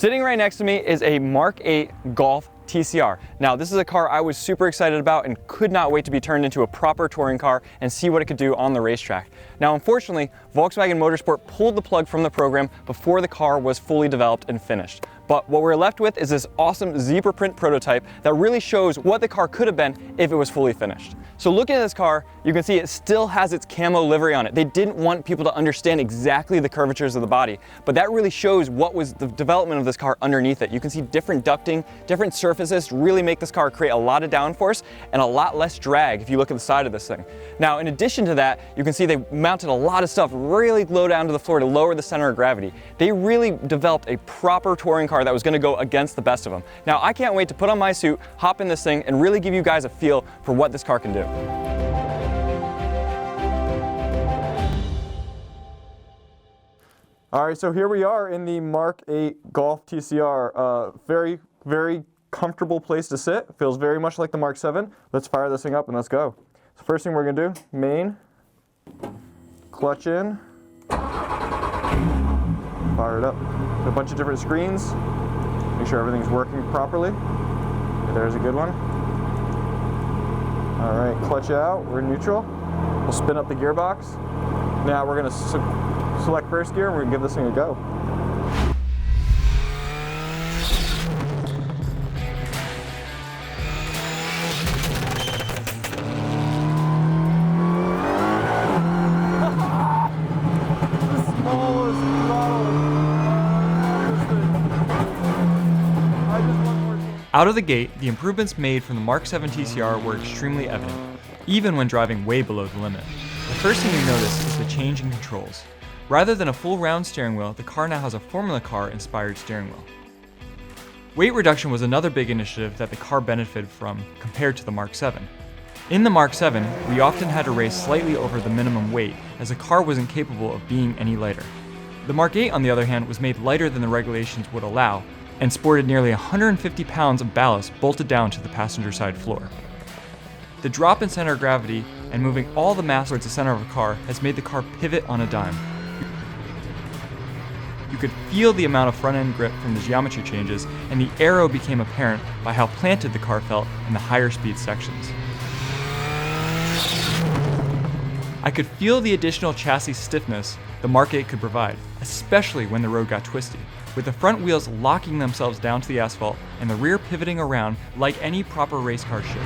Sitting right next to me is a Mk8 Golf TCR. Now, this is a car I was super excited about and could not wait to be turned into a proper touring car and see what it could do on the racetrack. Now, unfortunately, Volkswagen Motorsport pulled the plug from the program before the car was fully developed and finished. But what we're left with is this awesome zebra print prototype that really shows what the car could have been if it was fully finished. So looking at this car, you can see it still has its camo livery on it. They didn't want people to understand exactly the curvatures of the body, but that really shows what was the development of this car underneath it. You can see different ducting, different surfaces to really make this car create a lot of downforce and a lot less drag if you look at the side of this thing. Now, in addition to that, you can see they mounted a lot of stuff really low down to the floor to lower the center of gravity. They really developed a proper touring car that was going to go against the best of them. Now, I can't wait to put on my suit, hop in this thing, and really give you guys a feel for what this car can do. All right, so here we are in the Mk8 Golf TCR. Very comfortable place to sit. Feels very much like the Mk7. Let's fire this thing up and let's go. So first thing we're gonna do, main, clutch in, fire it up. A bunch of different screens. Make sure everything's working properly. There's a good one. All right, clutch out, we're neutral. We'll spin up the gearbox. Now we're gonna select first gear and we're gonna give this thing a go. Out of the gate, the improvements made from the Mk7 TCR were extremely evident, even when driving way below the limit. The first thing you notice is the change in controls. Rather than a full round steering wheel, the car now has a Formula Car inspired steering wheel. Weight reduction was another big initiative that the car benefited from compared to the Mk7. In the Mk7, we often had to race slightly over the minimum weight as the car wasn't capable of being any lighter. The Mk8, on the other hand, was made lighter than the regulations would allow, and sported nearly 150 pounds of ballast bolted down to the passenger side floor. The drop in center of gravity and moving all the mass towards the center of a car has made the car pivot on a dime. You could feel the amount of front-end grip from the geometry changes, and the aero became apparent by how planted the car felt in the higher speed sections. I could feel the additional chassis stiffness the Mk8 could provide, especially when the road got twisty, with the front wheels locking themselves down to the asphalt and the rear pivoting around like any proper race car should.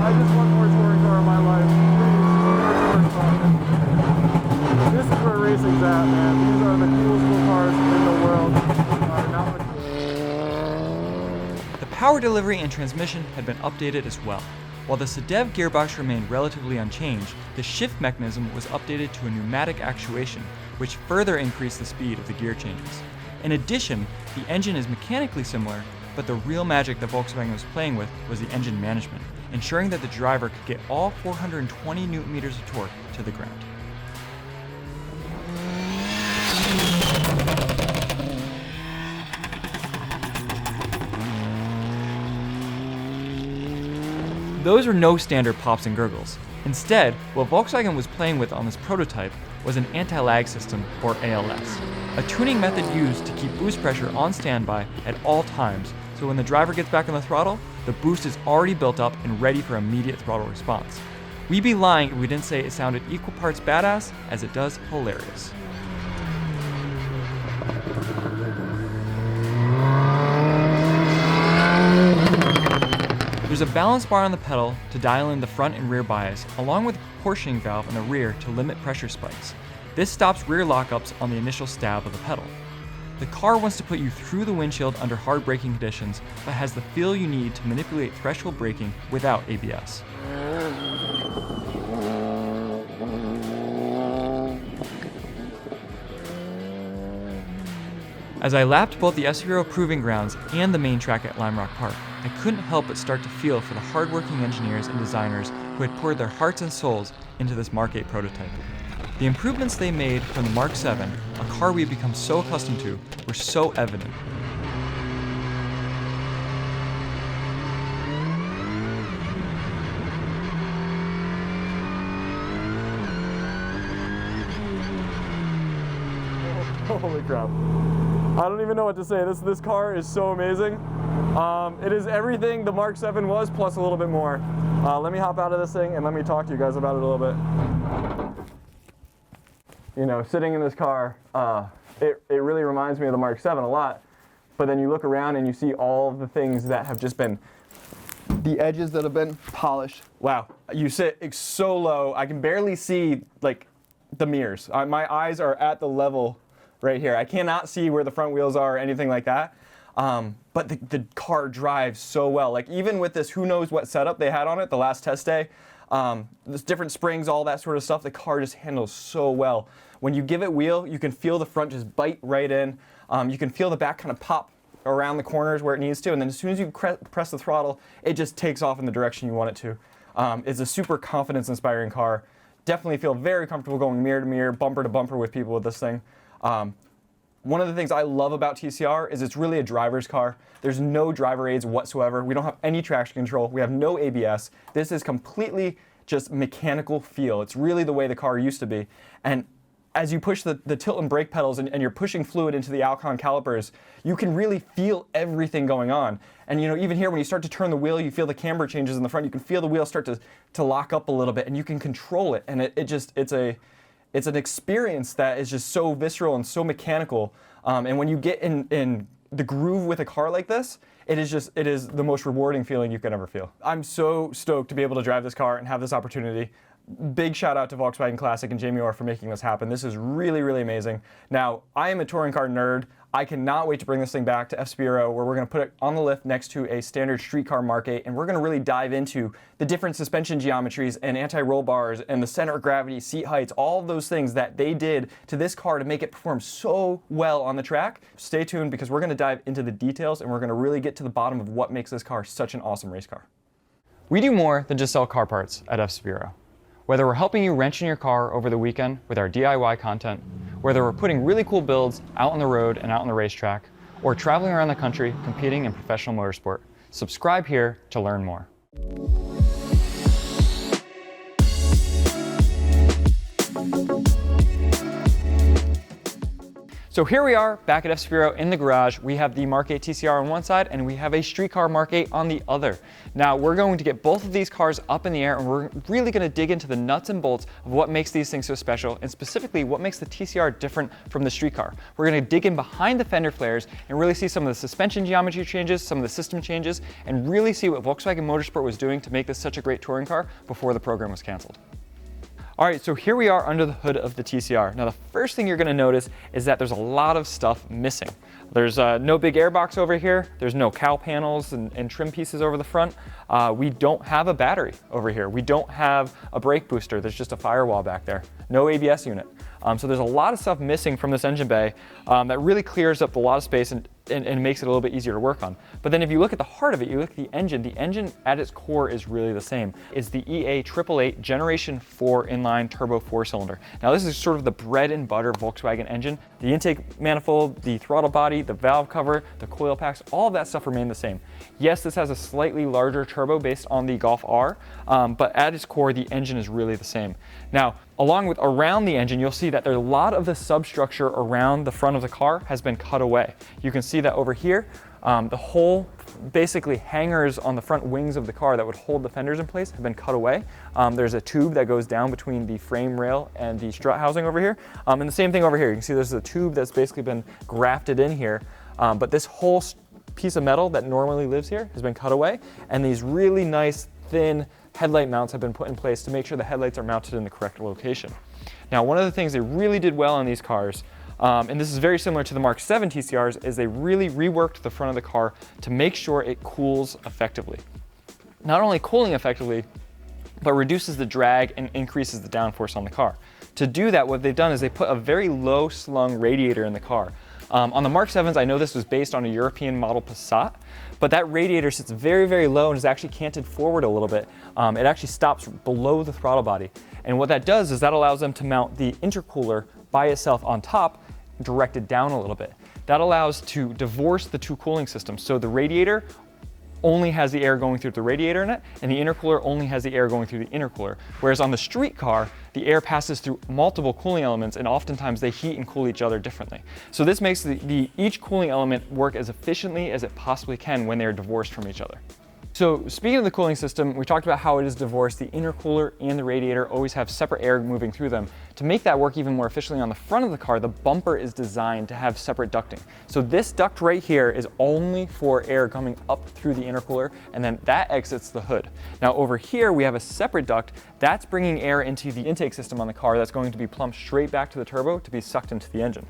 I just want more touring car in my life. Please, more touring car. This is where racing's at, man. These are the coolest cars in the world. The power delivery and transmission had been updated as well. While the SEDEV gearbox remained relatively unchanged, the shift mechanism was updated to a pneumatic actuation, which further increased the speed of the gear changes. In addition, the engine is mechanically similar, but the real magic that Volkswagen was playing with was the engine management, ensuring that the driver could get all 420 Nm of torque to the ground. Those were no standard pops and gurgles. Instead, what Volkswagen was playing with on this prototype was an anti-lag system, or ALS, a tuning method used to keep boost pressure on standby at all times, so when the driver gets back on the throttle, the boost is already built up and ready for immediate throttle response. We'd be lying if we didn't say it sounded equal parts badass as it does hilarious. There's a balance bar on the pedal to dial in the front and rear bias, along with a proportioning valve in the rear to limit pressure spikes. This stops rear lockups on the initial stab of the pedal. The car wants to put you through the windshield under hard braking conditions, but has the feel you need to manipulate threshold braking without ABS. As I lapped both the SRO Proving Grounds and the main track at Lime Rock Park, I couldn't help but start to feel for the hardworking engineers and designers who had poured their hearts and souls into this Mk8 prototype. The improvements they made from the Mk7, a car we've become so accustomed to, were so evident. Oh Holy crap. I don't even know what to say. This car is so amazing. It is everything the Mark 7 was, plus a little bit more. Let me hop out of this thing and let me talk to you guys about it a little bit. You know, sitting in this car, it really reminds me of the Mark 7 a lot. But then you look around and you see all the things that have just been, the edges that have been polished. Wow, you sit so low, I can barely see like the mirrors. My eyes are at the level right here. I cannot see where the front wheels are or anything like that. But the car drives so well. Like even with this who knows what setup they had on it the last test day, there's different springs, all that sort of stuff, the car just handles so well. When you give it wheel, you can feel the front just bite right in. You can feel the back kind of pop around the corners where it needs to, and then as soon as you press the throttle, it just takes off in the direction you want it to. It's a super confidence-inspiring car. Definitely feel very comfortable going mirror to mirror, bumper to bumper with people with this thing. One of the things I love about TCR is it's really a driver's car. There's no driver aids whatsoever. We don't have any traction control. We have no ABS. This is completely just mechanical feel. It's really the way the car used to be. And as you push the tilt and brake pedals and you're pushing fluid into the Alcon calipers, you can really feel everything going on. And you know, even here when you start to turn the wheel, you feel the camber changes in the front. You can feel the wheel start to lock up a little bit, and you can control it. And it's an experience that is just so visceral and so mechanical. And when you get in the groove with a car like this, it is the most rewarding feeling you can ever feel. I'm so stoked to be able to drive this car and have this opportunity. Big shout out to Volkswagen Classic and Jamie Orr for making this happen. This is really, really amazing. Now, I am a touring car nerd. I cannot wait to bring this thing back to FCP Euro, where we're going to put it on the lift next to a standard street car Mark 8, and we're going to really dive into the different suspension geometries and anti-roll bars and the center of gravity, seat heights, all of those things that they did to this car to make it perform so well on the track. Stay tuned because we're going to dive into the details and we're going to really get to the bottom of what makes this car such an awesome race car. We do more than just sell car parts at FCP Euro. Whether we're helping you wrench in your car over the weekend with our DIY content, whether we're putting really cool builds out on the road and out on the racetrack, or traveling around the country competing in professional motorsport, subscribe here to learn more. So here we are back at FCP Euro in the garage. We have the Mk8 TCR on one side and we have a street car Mark 8 on the other. Now we're going to get both of these cars up in the air and we're really going to dig into the nuts and bolts of what makes these things so special and specifically what makes the TCR different from the street car. We're going to dig in behind the fender flares and really see some of the suspension geometry changes, some of the system changes, and really see what Volkswagen Motorsport was doing to make this such a great touring car before the program was canceled. All right, so here we are under the hood of the TCR. Now the first thing you're gonna notice is that there's a lot of stuff missing. There's no big airbox over here. There's no cowl panels and trim pieces over the front. We don't have a battery over here. We don't have a brake booster. There's just a firewall back there. No ABS unit. So there's a lot of stuff missing from this engine bay that really clears up a lot of space and makes it a little bit easier to work on. But then if you look at the heart of it, you look at the engine at its core is really the same. It's the EA888 Generation 4 inline turbo 4-cylinder. Now this is sort of the bread and butter Volkswagen engine. The intake manifold, the throttle body, the valve cover, the coil packs, all of that stuff remain the same. Yes, this has a slightly larger turbo based on the Golf R, but at its core, the engine is really the same. Now, around the engine, you'll see that there's a lot of the substructure around the front of the car has been cut away. You can see that over here, the whole basically hangers on the front wings of the car that would hold the fenders in place have been cut away. There's a tube that goes down between the frame rail and the strut housing over here. And the same thing over here. You can see there's a tube that's basically been grafted in here. But this whole piece of metal that normally lives here has been cut away. And these really nice, thin headlight mounts have been put in place to make sure the headlights are mounted in the correct location. Now, one of the things they really did well on these cars, and this is very similar to the Mark 7 TCRs, is they really reworked the front of the car to make sure it cools effectively. Not only cooling effectively, but reduces the drag and increases the downforce on the car. To do that, what they've done is they put a very low slung radiator in the car. On the Mark 7s, I know this was based on a European model Passat, but that radiator sits very, very low and is actually canted forward a little bit. It actually stops below the throttle body. And what that does is that allows them to mount the intercooler by itself on top, directed down a little bit. That allows to divorce the two cooling systems. So the radiator only has the air going through the radiator in it, and the intercooler only has the air going through the intercooler. Whereas on the street car, the air passes through multiple cooling elements, and oftentimes they heat and cool each other differently. So this makes each cooling element work as efficiently as it possibly can when they're divorced from each other. So speaking of the cooling system, we talked about how it is divorced. The intercooler and the radiator always have separate air moving through them. To make that work even more efficiently on the front of the car, the bumper is designed to have separate ducting. So this duct right here is only for air coming up through the intercooler, and then that exits the hood. Now over here, we have a separate duct that's bringing air into the intake system on the car that's going to be plumbed straight back to the turbo to be sucked into the engine.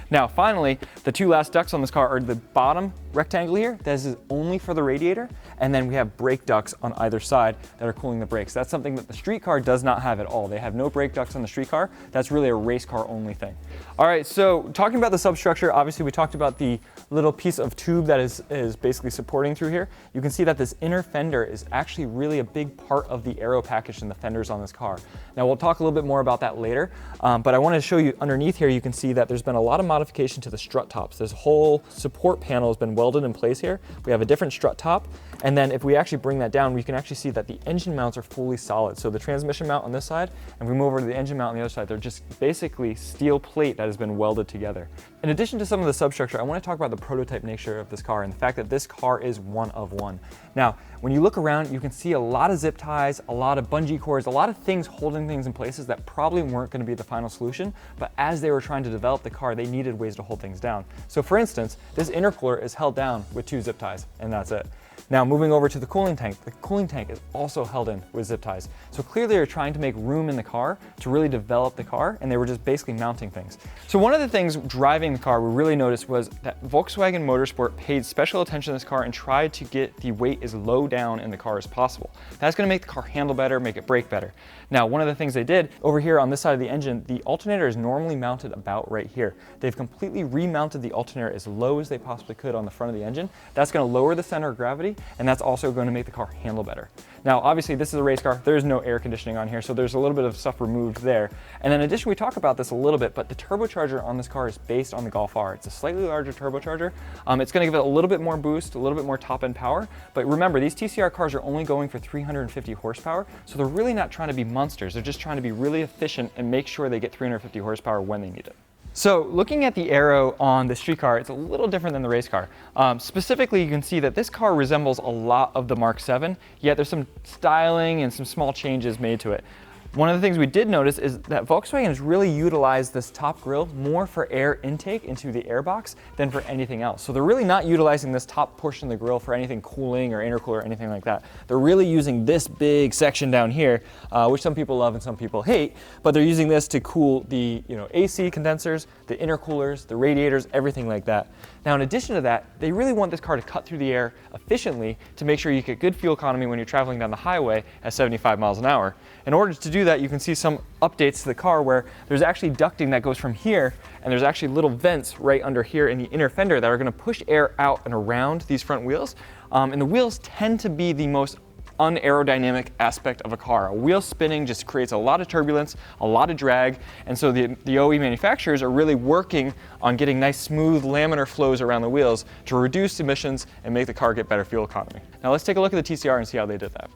Now finally, the two last ducts on this car are the bottom rectangle here. This is only for the radiator, and then we have brake ducts on either side that are cooling the brakes. That's something that the street car does not have at all. They have no brake ducts on the street car. That's really a race car only thing. All right, so talking about the substructure, obviously we talked about the little piece of tube that is basically supporting through here. You can see that this inner fender is actually really a big part of the aero package and the fenders on this car. Now we'll talk a little bit more about that later, but I want to show you underneath here, you can see that there's been a lot of modification to the strut tops. This whole support panel has been welded in place here. We have a different strut top, and then if we actually bring that down, we can actually see that the engine mounts are fully solid. So the transmission mount on this side, and we move over to the engine mount on the other side, they're just basically steel plate that has been welded together. In addition to some of the substructure, I want to talk about the prototype nature of this car and the fact that this car is one of one. Now, when you look around, you can see a lot of zip ties, a lot of bungee cords, a lot of things holding things in places that probably weren't going to be the final solution, but as they were trying to develop the car, they needed ways to hold things down. So for instance, this intercooler is held down with 2 zip ties, and that's it. Now moving over to the cooling tank is also held in with zip ties. So clearly they're trying to make room in the car to really develop the car, and they were just basically mounting things. So one of the things driving the car we really noticed was that Volkswagen Motorsport paid special attention to this car and tried to get the weight as low down in the car as possible. That's going to make the car handle better, make it brake better. Now one of the things they did over here on this side of the engine, the alternator is normally mounted about right here. They've completely remounted the alternator as low as they possibly could on the front of the engine. That's going to lower the center of gravity, and that's also going to make the car handle better. Now, obviously, this is a race car. There's no air conditioning on here, so there's a little bit of stuff removed there. And in addition, we talk about this a little bit, but the turbocharger on this car is based on the Golf R. It's a slightly larger turbocharger. It's going to give it a little bit more boost, a little bit more top-end power. But remember, these TCR cars are only going for 350 horsepower, so they're really not trying to be monsters. They're just trying to be really efficient and make sure they get 350 horsepower when they need it. So looking at the aero on the street car, it's a little different than the race car. Specifically, you can see that this car resembles a lot of the Mark 7, yet there's some styling and some small changes made to it. One of the things we did notice is that Volkswagen has really utilized this top grille more for air intake into the airbox than for anything else. So they're really not utilizing this top portion of the grille for anything cooling or intercooler or anything like that. They're really using this big section down here, which some people love and some people hate, but they're using this to cool the AC condensers, the intercoolers, the radiators, everything like that. Now, in addition to that, they really want this car to cut through the air efficiently to make sure you get good fuel economy when you're traveling down the highway at 75 miles an hour. In order to do that, you can see some updates to the car where there's actually ducting that goes from here, and there's actually little vents right under here in the inner fender that are going to push air out and around these front wheels. And the wheels tend to be the most unaerodynamic aspect of a car. A wheel spinning just creates a lot of turbulence, a lot of drag, and so the OE manufacturers are really working on getting nice smooth laminar flows around the wheels to reduce emissions and make the car get better fuel economy. Now let's take a look at the TCR and see how they did that.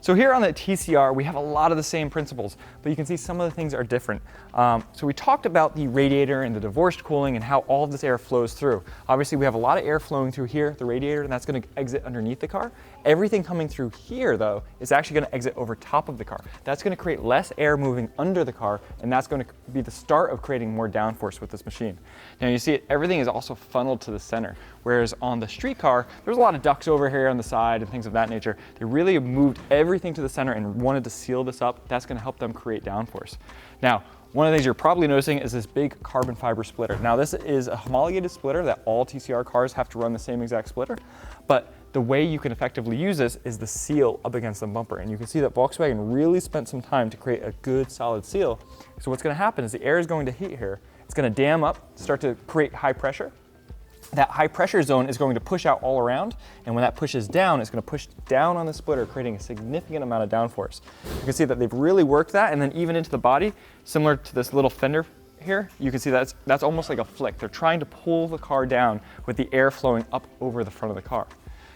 So here on the TCR, we have a lot of the same principles, but you can see some of the things are different. So we talked about the radiator and the divorced cooling and how all of this air flows through. Obviously, we have a lot of air flowing through here, the radiator, and that's going to exit underneath the car. Everything coming through here, though, is actually going to exit over top of the car. That's going to create less air moving under the car, and that's going to be the start of creating more downforce with this machine. Now you see everything is also funneled to the center, whereas on the street car, there's a lot of ducts over here on the side and things of that nature. They really have moved everything to the center and wanted to seal this up. That's going to help them create downforce. Now, one of the things you're probably noticing is this big carbon fiber splitter. Now, this is a homologated splitter that all TCR cars have to run the same exact splitter, but the way you can effectively use this is the seal up against the bumper. And you can see that Volkswagen really spent some time to create a good solid seal. So what's going to happen is the air is going to heat here. It's going to dam up, start to create high pressure. That high pressure zone is going to push out all around, and when that pushes down, it's going to push down on the splitter, creating a significant amount of downforce. You can see that they've really worked that, and then even into the body, similar to this little fender here, you can see that's almost like a flick. They're trying to pull the car down with the air flowing up over the front of the car.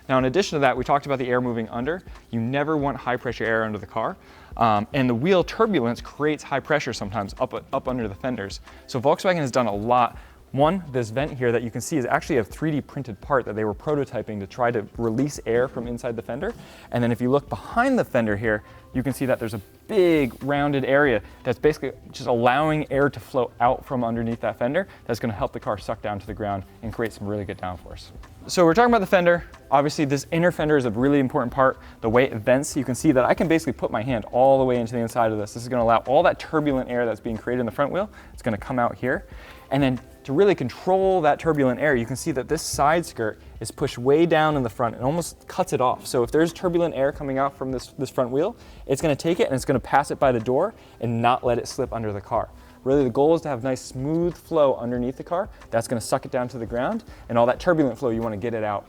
Now, in addition to that, we talked about the air moving under. You never want high pressure air under the car. And the wheel turbulence creates high pressure sometimes up under the fenders. So Volkswagen has done a lot. One, this vent here that you can see is actually a 3D printed part that they were prototyping to try to release air from inside the fender. And then if you look behind the fender here, you can see that there's a big rounded area that's basically just allowing air to flow out from underneath that fender. That's going to help the car suck down to the ground and create some really good downforce. So we're talking about the fender. Obviously this inner fender is a really important part. The way it vents, you can see that I can basically put my hand all the way into the inside of this. This is going to allow all that turbulent air that's being created in the front wheel. It's going to come out here. And then to really control that turbulent air, you can see that this side skirt is pushed way down in the front and almost cuts it off. So if there's turbulent air coming out from this front wheel, it's going to take it and it's going to pass it by the door and not let it slip under the car. Really, the goal is to have nice smooth flow underneath the car. That's going to suck it down to the ground, and all that turbulent flow, you want to get it out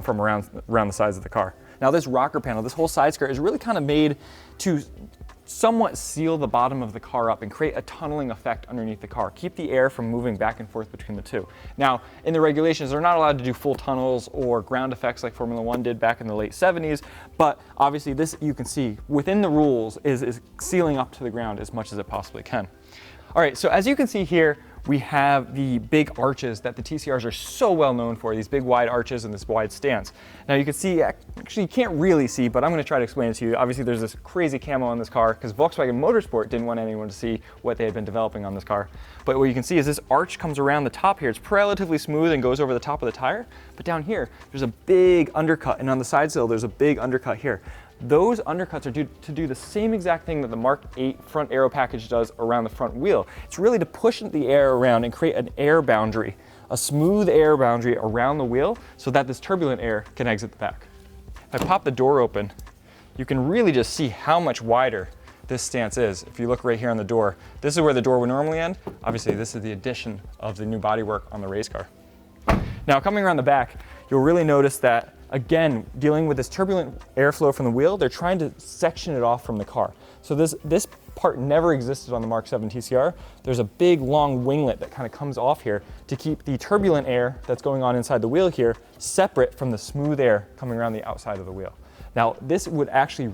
from around the sides of the car. Now this rocker panel, this whole side skirt is really kind of made to somewhat seal the bottom of the car up and create a tunneling effect underneath the car. Keep the air from moving back and forth between the two. Now, in the regulations, they're not allowed to do full tunnels or ground effects like Formula One did back in the late 70s, but obviously this, you can see, within the rules is sealing up to the ground as much as it possibly can. All right, so as you can see here, we have the big arches that the TCRs are so well known for, these big wide arches and this wide stance. Now you can see, actually you can't really see, but I'm going to try to explain it to you. Obviously there's this crazy camo on this car because Volkswagen Motorsport didn't want anyone to see what they had been developing on this car. But what you can see is this arch comes around the top here. It's relatively smooth and goes over the top of the tire. But down here, there's a big undercut, and on the side sill, there's a big undercut here. Those undercuts are to do the same exact thing that the Mk8 front aero package does around the front wheel. It's really to push the air around and create an air boundary, a smooth air boundary around the wheel so that this turbulent air can exit the back. If I pop the door open, you can really just see how much wider this stance is. If you look right here on the door, this is where the door would normally end. Obviously, this is the addition of the new bodywork on the race car. Now, coming around the back, you'll really notice that, again, dealing with this turbulent airflow from the wheel, they're trying to section it off from the car. So this part never existed on the Mk8 TCR. There's a big long winglet that kind of comes off here to keep the turbulent air that's going on inside the wheel here separate from the smooth air coming around the outside of the wheel. Now, this would actually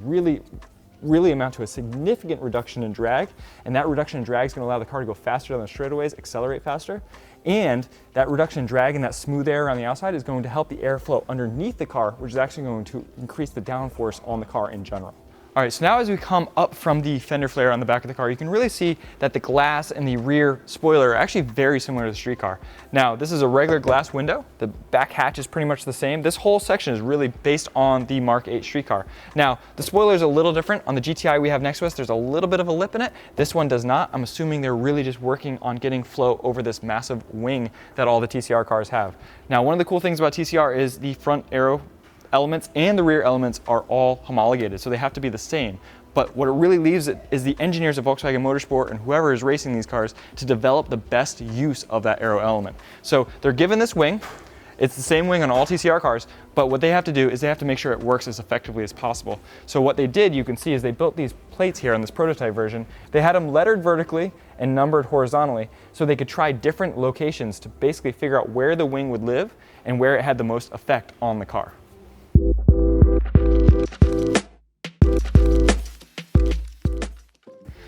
really amount to a significant reduction in drag, and that reduction in drag is going to allow the car to go faster down the straightaways, accelerate faster, and that reduction in drag and that smooth air around the outside is going to help the airflow underneath the car, which is actually going to increase the downforce on the car in general. All right, so now as we come up from the fender flare on the back of the car, you can really see that the glass and the rear spoiler are actually very similar to the street car. Now, this is a regular glass window. The back hatch is pretty much the same. This whole section is really based on the Mk8 street car. Now, the spoiler is a little different. On the GTI we have next to us, there's a little bit of a lip in it. This one does not. I'm assuming they're really just working on getting flow over this massive wing that all the TCR cars have. Now, one of the cool things about TCR is the front aero elements and the rear elements are all homologated, so they have to be the same. But what it really leaves it is the engineers of Volkswagen Motorsport and whoever is racing these cars to develop the best use of that aero element. So they're given this wing. It's the same wing on all TCR cars, but what they have to do is they have to make sure it works as effectively as possible. So what they did, you can see, is they built these plates here on this prototype version. They had them lettered vertically and numbered horizontally so they could try different locations to basically figure out where the wing would live and where it had the most effect on the car.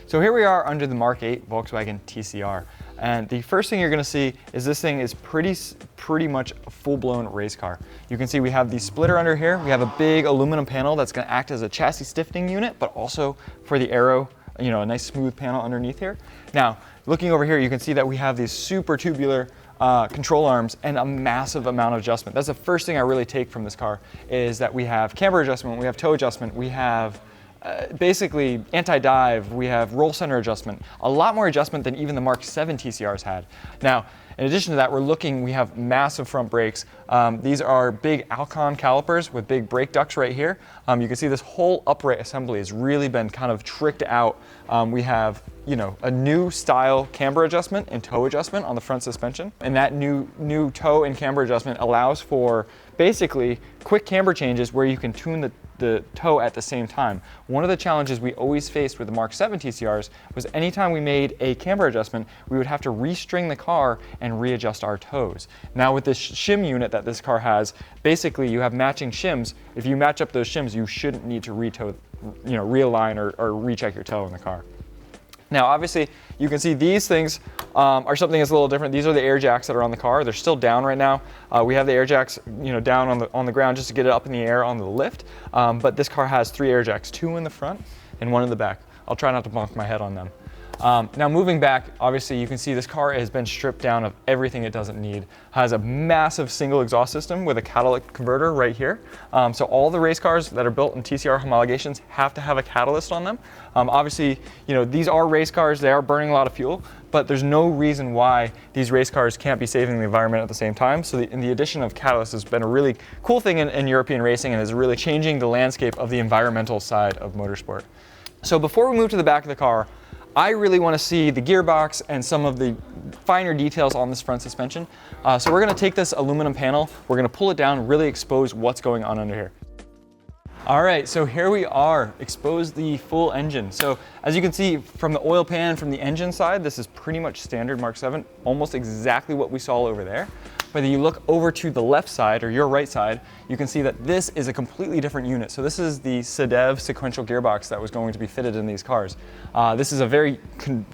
So here we are under the Mk8 Volkswagen TCR, and the first thing you're going to see is this thing is pretty much a full-blown race car. You can see we have the splitter under here. We have a big aluminum panel that's going to act as a chassis stiffening unit, but also for the aero, a nice smooth panel underneath here. Now, looking over here, you can see that we have these super tubular control arms and a massive amount of adjustment. That's the first thing I really take from this car, is that we have camber adjustment, we have toe adjustment, we have basically anti-dive, we have roll center adjustment, a lot more adjustment than even the Mk7 TCRs had. Now, in addition to that, we have massive front brakes. These are big Alcon calipers with big brake ducts right here. You can see this whole upright assembly has really been kind of tricked out. We have, a new style camber adjustment and toe adjustment on the front suspension. And that new toe and camber adjustment allows for basically quick camber changes where you can tune the the toe at the same time. One of the challenges we always faced with the Mk8 TCRs was anytime we made a camber adjustment, we would have to restring the car and readjust our toes. Now with this shim unit that this car has, basically you have matching shims. If you match up those shims, you shouldn't need to realign or recheck your toe in the car. Now obviously you can see these things are something that's a little different. These are the air jacks that are on the car. They're still down right now. We have the air jacks down on the ground just to get it up in the air on the lift. But this car has 3 air jacks, 2 in the front and 1 in the back. I'll try not to bonk my head on them. Now moving back, obviously you can see this car has been stripped down of everything it doesn't need. Has a massive single exhaust system with a catalytic converter right here. So all the race cars that are built in TCR homologations have to have a catalyst on them. Obviously, these are race cars, they are burning a lot of fuel, but there's no reason why these race cars can't be saving the environment at the same time. So the addition of catalysts has been a really cool thing in European racing and is really changing the landscape of the environmental side of motorsport. So before we move to the back of the car, I really want to see the gearbox and some of the finer details on this front suspension. So we're going to take this aluminum panel, we're going to pull it down, really expose what's going on under here. All right, so here we are, expose the full engine. So as you can see from the oil pan, from the engine side, this is pretty much standard Mk8, almost exactly what we saw over there. But then you look over to the left side, or your right side, you can see that this is a completely different unit. So this is the SEDEV sequential gearbox that was going to be fitted in these cars. This is a very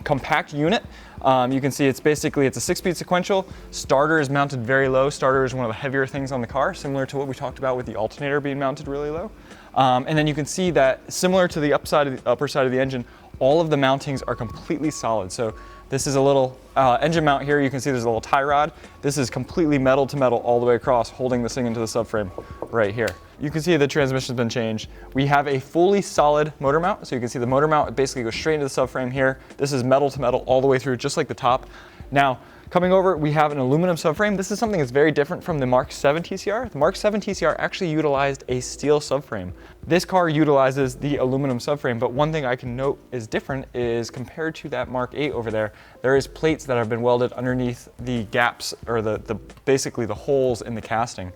compact unit. You can see it's a 6-speed sequential. Starter is mounted very low. Starter is one of the heavier things on the car, similar to what we talked about with the alternator being mounted really low. And then you can see that similar to the upper side of the engine, all of the mountings are completely solid. So this is a little engine mount here. You can see there's a little tie rod. This is completely metal to metal all the way across, holding this thing into the subframe right here. You can see the transmission's been changed. We have a fully solid motor mount. So you can see the motor mount basically goes straight into the subframe here. This is metal to metal all the way through, just like the top. Now, coming over, we have an aluminum subframe. This is something that's very different from the Mk8 TCR. The Mk8 TCR actually utilized a steel subframe. This car utilizes the aluminum subframe, but one thing I can note is different is compared to that Mk8 over there is plates that have been welded underneath the gaps, or basically the holes in the casting.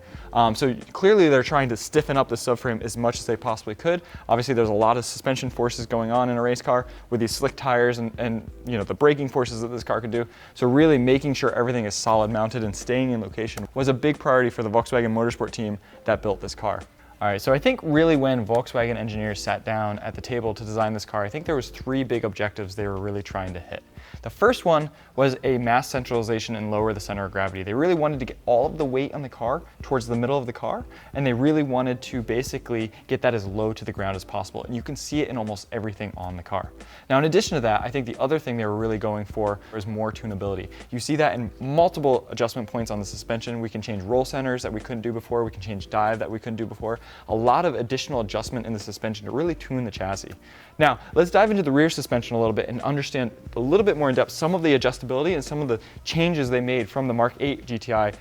So clearly they're trying to stiffen up the subframe as much as they possibly could. Obviously there's a lot of suspension forces going on in a race car with these slick tires and the braking forces that this car could do. So really making sure everything is solid mounted and staying in location was a big priority for the Volkswagen Motorsport team that built this car. All right, so I think really when Volkswagen engineers sat down at the table to design this car, I think there was 3 big objectives they were really trying to hit. The first one was a mass centralization and lower the center of gravity. They really wanted to get all of the weight on the car towards the middle of the car, and they really wanted to basically get that as low to the ground as possible. And you can see it in almost everything on the car. Now, in addition to that, I think the other thing they were really going for was more tunability. You see that in multiple adjustment points on the suspension. We can change roll centers that we couldn't do before. We can change dive that we couldn't do before. A lot of additional adjustment in the suspension to really tune the chassis. Now, let's dive into the rear suspension a little bit and understand a little bit more in depth some of the adjustability and some of the changes they made from the Mk8 GTI.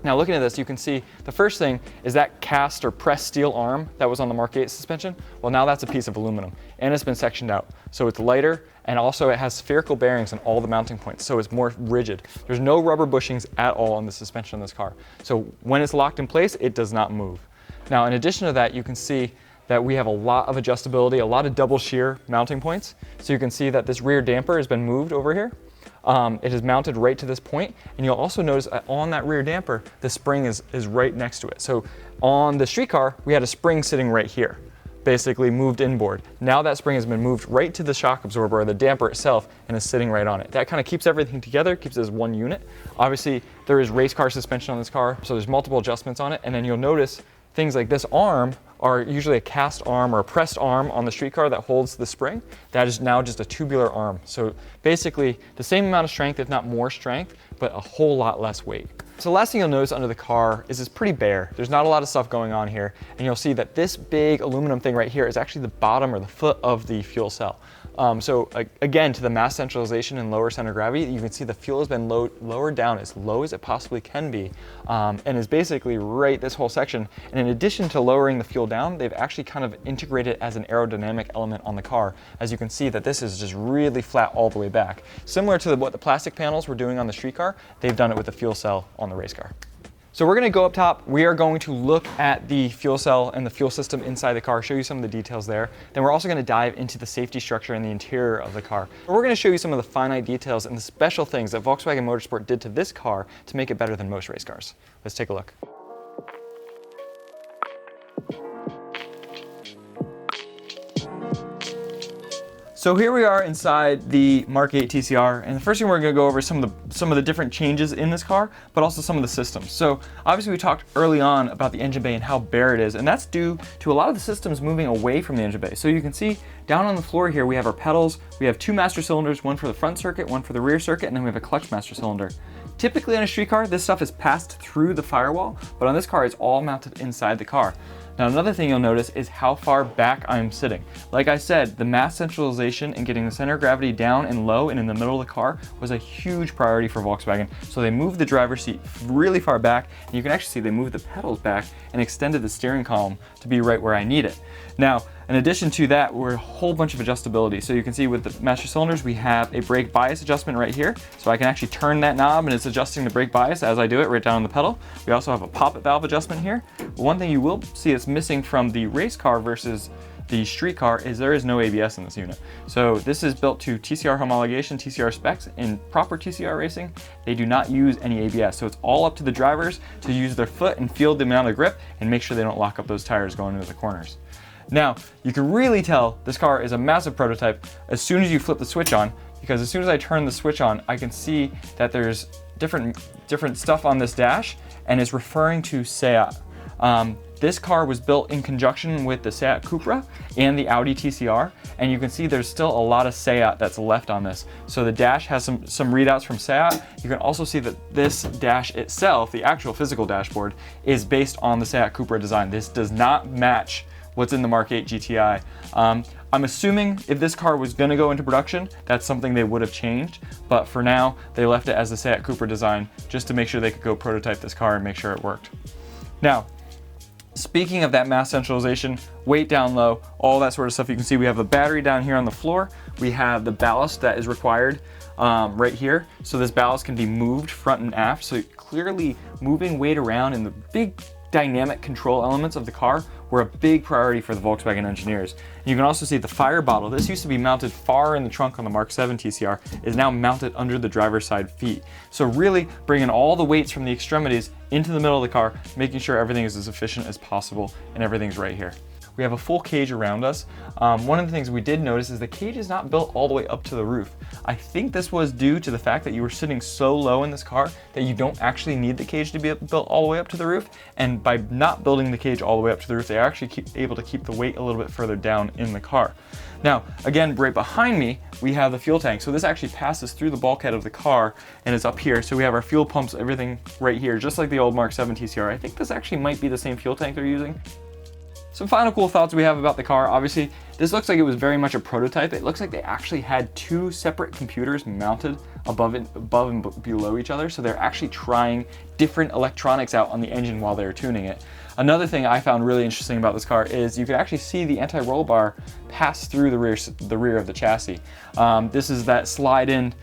Now, looking at this, you can see the first thing is that cast or pressed steel arm that was on the Mk8 suspension. Well, now that's a piece of aluminum and it's been sectioned out. So it's lighter, and also it has spherical bearings on all the mounting points, so it's more rigid. There's no rubber bushings at all on the suspension on this car. So when it's locked in place, it does not move. Now, in addition to that, you can see that we have a lot of adjustability, a lot of double shear mounting points. So you can see that this rear damper has been moved over here. It is mounted right to this point, and you'll also notice on that rear damper, the spring is right next to it. So on the street car, we had a spring sitting right here, basically moved inboard. Now that spring has been moved right to the shock absorber, or the damper itself, and is sitting right on it. That kind of keeps everything together, keeps it as one unit. Obviously, there is race car suspension on this car, so there's multiple adjustments on it, and then you'll notice things like this arm are usually a cast arm or a pressed arm on the street car that holds the spring. That is now just a tubular arm. So basically the same amount of strength, if not more strength, but a whole lot less weight. So the last thing you'll notice under the car is it's pretty bare. There's not a lot of stuff going on here. And you'll see that this big aluminum thing right here is actually the bottom or the foot of the fuel cell. Again, to the mass centralization and lower center of gravity, you can see the fuel has been lowered down as low as it possibly can be, and is basically right this whole section. And in addition to lowering the fuel down, they've actually kind of integrated it as an aerodynamic element on the car. As you can see that this is just really flat all the way back. Similar to what the plastic panels were doing on the street car, they've done it with the fuel cell on the race car. So we're gonna go up top. We are going to look at the fuel cell and the fuel system inside the car, show you some of the details there. Then we're also gonna dive into the safety structure and the interior of the car. We're gonna show you some of the finite details and the special things that Volkswagen Motorsport did to this car to make it better than most race cars. Let's take a look. So here we are inside the Mk8 TCR, and the first thing we're going to go over is some of the different changes in this car, but also some of the systems. So obviously we talked early on about the engine bay and how bare it is, and that's due to a lot of the systems moving away from the engine bay. So you can see down on the floor here we have our pedals, we have two master cylinders, one for the front circuit, one for the rear circuit, and then we have a clutch master cylinder. Typically on a street car, this stuff is passed through the firewall, but on this car it's all mounted inside the car. Now another thing you'll notice is how far back I'm sitting. Like I said, the mass centralization and getting the center of gravity down and low and in the middle of the car was a huge priority for Volkswagen. So they moved the driver's seat really far back, and you can actually see they moved the pedals back and extended the steering column to be right where I need it. Now, in addition to that, we're a whole bunch of adjustability. So you can see with the master cylinders, we have a brake bias adjustment right here. So I can actually turn that knob and it's adjusting the brake bias as I do it right down on the pedal. We also have a poppet valve adjustment here. But one thing you will see is missing from the race car versus the street car is there is no ABS in this unit. So this is built to TCR homologation, TCR specs. In proper TCR racing, they do not use any ABS. So it's all up to the drivers to use their foot and feel the amount of grip and make sure they don't lock up those tires going into the corners. Now, you can really tell this car is a massive prototype as soon as you flip the switch on, because as soon as I turn the switch on, I can see that there's different stuff on this dash, and it's referring to Seat. This car was built in conjunction with the Seat Cupra and the Audi TCR, and you can see there's still a lot of Seat that's left on this. So the dash has some readouts from Seat. You can also see that this dash itself, the actual physical dashboard, is based on the Seat Cupra design. This does not match what's in the Mk8 GTI. I'm assuming if this car was gonna go into production, that's something they would have changed, but for now, they left it as the Seat Cupra design just to make sure they could go prototype this car and make sure it worked. Now, speaking of that mass centralization, weight down low, all that sort of stuff, you can see we have a battery down here on the floor. We have the ballast that is required right here. So this ballast can be moved front and aft. So clearly moving weight around in the big dynamic control elements of the car were a big priority for the Volkswagen engineers. And you can also see the fire bottle. This used to be mounted far in the trunk on the Mk7 TCR, is now mounted under the driver's side feet. So really bringing all the weights from the extremities into the middle of the car, making sure everything is as efficient as possible and everything's right here. We have a full cage around us. One of the things we did notice is the cage is not built all the way up to the roof. I think this was due to the fact that you were sitting so low in this car that you don't actually need the cage to be built all the way up to the roof. And by not building the cage all the way up to the roof, they are actually able to keep the weight a little bit further down in the car. Now, again, right behind me, we have the fuel tank. So this actually passes through the bulkhead of the car and is up here. So we have our fuel pumps, everything right here, just like the old Mk7 TCR. I think this actually might be the same fuel tank they're using. Some final cool thoughts we have about the car. Obviously, this looks like it was very much a prototype. It looks like they actually had two separate computers mounted above and below each other. So they're actually trying different electronics out on the engine while they're tuning it. Another thing I found really interesting about this car is you can actually see the anti-roll bar pass through the rear of the chassis. This is that slide-in,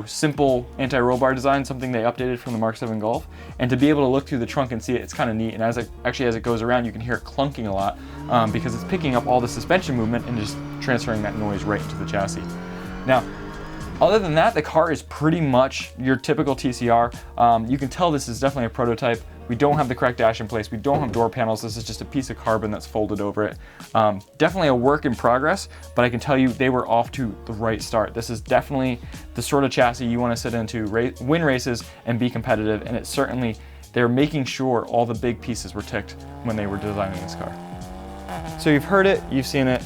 simple anti-roll bar design, something they updated from the Mk7 Golf. And to be able to look through the trunk and see it, it's kind of neat. And as it goes around, you can hear it clunking a lot because it's picking up all the suspension movement and just transferring that noise right into the chassis. Now, other than that, the car is pretty much your typical TCR. You can tell this is definitely a prototype. We don't have the correct dash in place. We don't have door panels. This is just a piece of carbon that's folded over it. Definitely a work in progress, but I can tell you they were off to the right start. This is definitely the sort of chassis you want to sit into, win races and be competitive. And it certainly, they're making sure all the big pieces were ticked when they were designing this car. So you've heard it, you've seen it.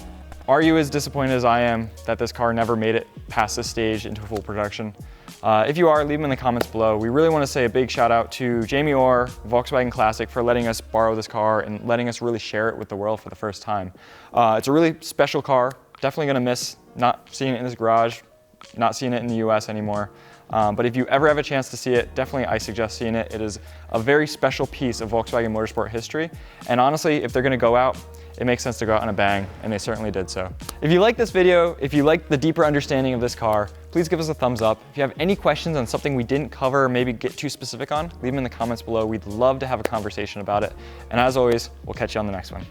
Are you as disappointed as I am that this car never made it past this stage into full production? If you are, leave them in the comments below. We really want to say a big shout out to Jamie Orr, Volkswagen Classic, for letting us borrow this car and letting us really share it with the world for the first time. It's a really special car. Definitely going to miss not seeing it in this garage, not seeing it in the US anymore. But if you ever have a chance to see it, definitely I suggest seeing it. It is a very special piece of Volkswagen Motorsport history. And honestly, if they're going to go out, it makes sense to go out on a bang, and they certainly did so. If you like this video, if you like the deeper understanding of this car, please give us a thumbs up. If you have any questions on something we didn't cover or maybe get too specific on, leave them in the comments below. We'd love to have a conversation about it. And as always, we'll catch you on the next one.